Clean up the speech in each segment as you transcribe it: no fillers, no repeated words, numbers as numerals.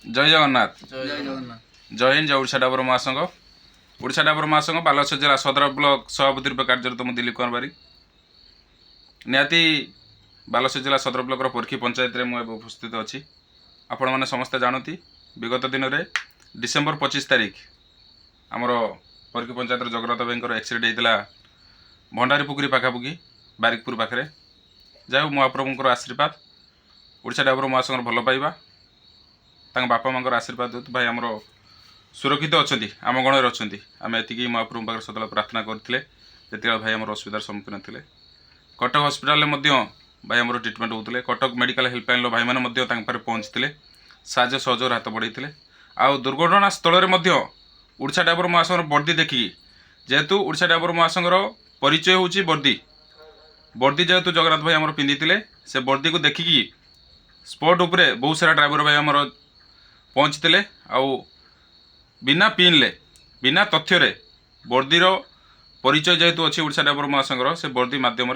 जय जगन्नाथ जय जगन्नाथ। जय हिंद जय ओडिशा डाबर महासंघ ओडिशा डाबर महासंघ बालेश्वर जिला सदर ब्लॉक सभापति रूप कार्यरत मु दिलीप कुमार बारिक निहाती बालेश्वर जिला सदर ब्लॉक पोरखी पंचायत रे मु उपस्थित अच्छी आपण मैंने समस्ते जानती विगत दिन में डिसेम्बर 25 तारिख आमर पोरखी पंचायत जगन्नाथ भाई एक्सीडेंट होता भंडारी पुकुरी पाखापुखी बारिकपुर पाखे जाऊ महाप्रभुंर आशीर्वाद ओडिशा डाबर महासंघ भल पाइबा बापा माँ आशीर्वाद दे भाई आमर सुरक्षित अच्छा आम गण अच्छा आम एति महाप्रभु पाखे सदा प्रार्थना करते जिते भाई आम असुविधार सम्मुखीन थे कटक हस्पिटाल भाई आम ट्रिटमेंट होते कटक मेडिकल हेल्पलाइन भाई मैंने पहुँचते साहय सहयोग हाथ बढ़ाई आउ दुर्घटना स्थल में ओडिशा डाबर महासंघ वर्दी देखिकी जेहेतु ओडिशा डाबर महासंघ परिचय हूँ वर्दी जेहेतु जगन्नाथ भाई आम पिंधि से वर्दी को देखिकी स्पॉट उपरे बहुत सारा ड्राइवर भाई आमर पहुँचते आउ बिना पिनले बिना तथ्य वर्दीर परिचय जेहेतु अच्छी ओडिशा डाबर महासंघ से वर्दी मध्यम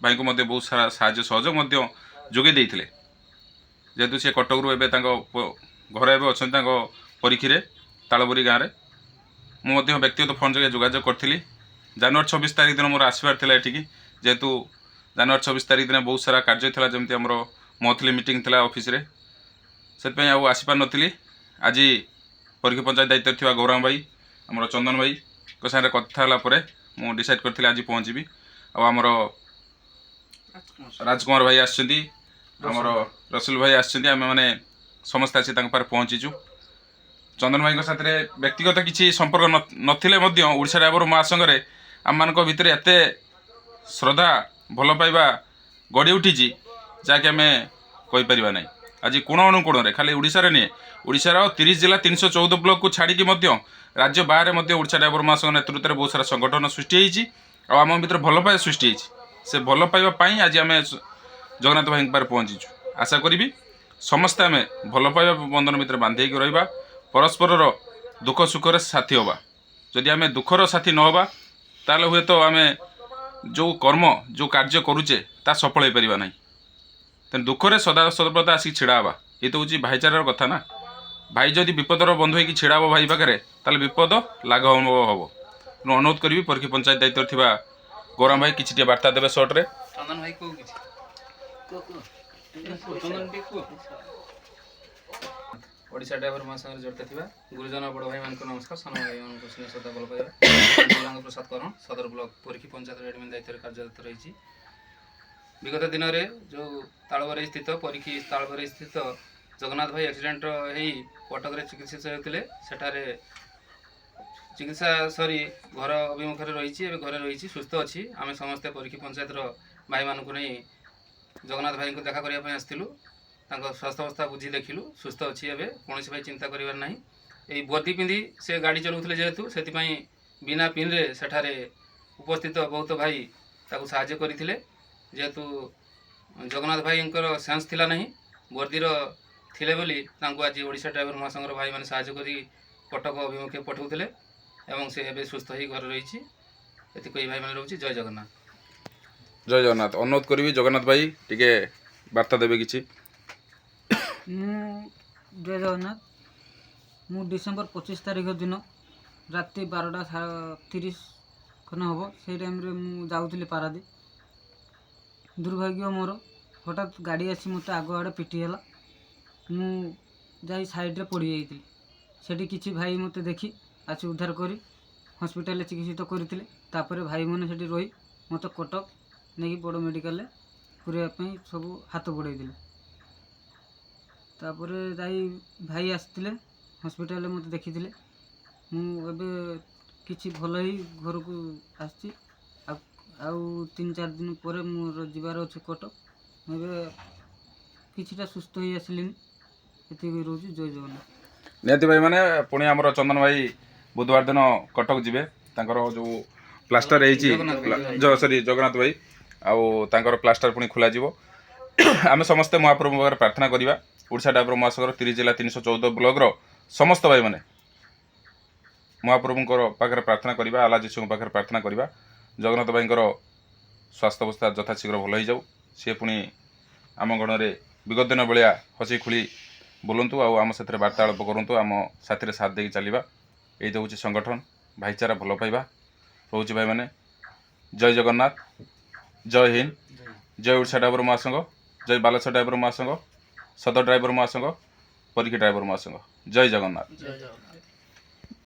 भाई को बहुत सारा साहय सहयोग जोगे देते जेहेतु सी कटक रू घर एवं अच्छा परीक्षी तालबरी गाँव में मुझे व्यक्तिगत फोन जगह जोगाजोग करी जनवरी 26 तारिख दिन मोर आसबार था ये जेहेतु जनवरी 26 तारिख दिन बहुत सारा कार्य था जमी आमर मंथली मीटिंग थी ऑफिस रे से आसीपार नी आज पोरखी पंचायत दायित्व थी गौरांग भाई आमर चंदन भाई साथ कथा मुझे डिसाइड करी आज पहुँची आमर राजकुमार भाई आमर रसुल भाई आम मैंने समस्त आसी पहुँचीचु चंदन भाई साथ व्यक्तिगत किसी संपर्क नथिले ओडिशा डाबर महासंघ आम मान भितर एत श्रद्धा भल पाइबा गड़ी उठी जहाँकि आम कहीपर ना आज कोण अनुकोण खाली ओडिशा नहीं ओडिशार 30 जिला 314 ब्लॉक को छाड़ी राज्य बाहर ओडिशा डाबर महासंघ नेतृत्व में बहुत सारा संगठन सृष्टि आम भर भल पाइबा सृष्टि से भल पाइबा आज आम जगन्नाथ भाई पाखे पहुँचीचु आशा करी समस्ते आम भल पाइबा बंधन भितर बांधे रहा परस्पर दुख सुखर साथी हवा जदि आम दुखर साथी न हवा ताल हुए तो आम जो कर्म जो कार्य करुचे ता सफल हो पार ना तेना दुखरे सदा सर्वदा आसिक छिड़ा हवा ये तो हूँ भाईचारार कथा ना भाई जदि विपदर बंधु होगी छिड़ा हम भाई पाखे ताल विपद लाघव हम अनुरोध करी पोरखी पंचायत दायित्व थी गौराम भाई किसी बार्ता देवे सर्ट्रे चंदन भाई को ओडिशा डाबर महासंघ जड़ित थी गुरुजन बड़ भाई मान नमस्कार सान भाई मान श्रद्धा भल पाइबा प्रसाद करण सदर ब्लॉक पोरखी पंचायत एडमिन दायित्व कार्यरत रही विगत दिन में जो तालबरी स्थित पोरखी तालबरी स्थित जगन्नाथ भाई एक्सीडेंट हो कटक चिकित्सित होते सेठारे चिकित्सा सरी घर अभिमुखे रही घरे रही सुस्थ अच्छी आम समस्ते पोरखी पंचायत भाई मानक नहीं जगन्नाथ भाई को देखा करने आसलु स्वास्थ्य अवस्था बुझी देखिलु सुस्थ अच्छी एवं कौन भाई चिंता करार ना यही वर्दी पिंधि से गाड़ी चलाऊे जेहेतु से बिना पिन रे सेठारे उपस्थित बहुत भाई ताकू साहाय्य करते जेहेतु जगन्नाथ भाई सेन्स थिला नहीं वर्दीर थिले बोली आज ओडिशा डाबर महासंघ भाई मैंने साहाय्य करी कटक अभिमुखे पठाऊले एवं से एवं सुस्थ हो घर रही ये भाई मैंने रोचे जय जगन्नाथ जय जगन्नाथ अनुरोध करी जगन्नाथ भाई टिके वार्ता देवे किसी जय जगन्नाथ मु डिसेम्बर 25 तारिख दिन राति 12:30 खन हम से टाइम मु जाऊली पारादी दुर्भाग्य मोर हठात गाड़ी आसी मत आग आड़े पिटिगला मु जा साइड्रे पड़ जाइली सेठी किसी भाई मत देखी आसी उद्धार करी हॉस्पिटल चिकित्सित करते तापर भाई मैंने सेठी रही मत कटक नहीं बड़ मेडिकल पूरापी सब हाथ बढ़ाई तापर जाई भाई आसते हॉस्पिटल मत देखी मुझे किसी भल ही घर को आसी आउ 3-4 दिन पर मोर जीवार अच्छे कटक मुझे किसी सुस्थ ही आसली ये रोज जय जगन्नाथ निहाती भाई मैंने पुणी आमर चंदन भाई बुधवार दिन कटक जीवे जो प्लास्टर सरी जगन्नाथ भाई आउ प्लास्टर पुणी खोल आम समस्ते महाप्रभु पाखे प्रार्थना करवा ओडिशा डाबर महासंघ 30 जिला 314 ब्लॉक समस्त भाई मैंने महाप्रभुंर पाखे प्रार्थना करवा आला जीशु पाखे प्रार्थना करवा जगन्नाथ भाई स्वास्थ्य अवस्था यथाशीघ्र भल हो जाऊ सी पुणी आम गण में विगत दिन भाया हसी खुली बोलतु आम साथी वार्तालाप करूँ आम साथी साथ देकी चलवा यही तो हूँ संगठन भाईचारा भल पाइबा रोचे भाई मैंने जय जगन्नाथ जय हिंद जय ओडिशा ड्राइवर महासंघ जय बालेश्वर ड्राइवर महासंघ सदर ड्राइवर महासंघ परीक्षा ड्राइवर महासंघ जय जगन्नाथ।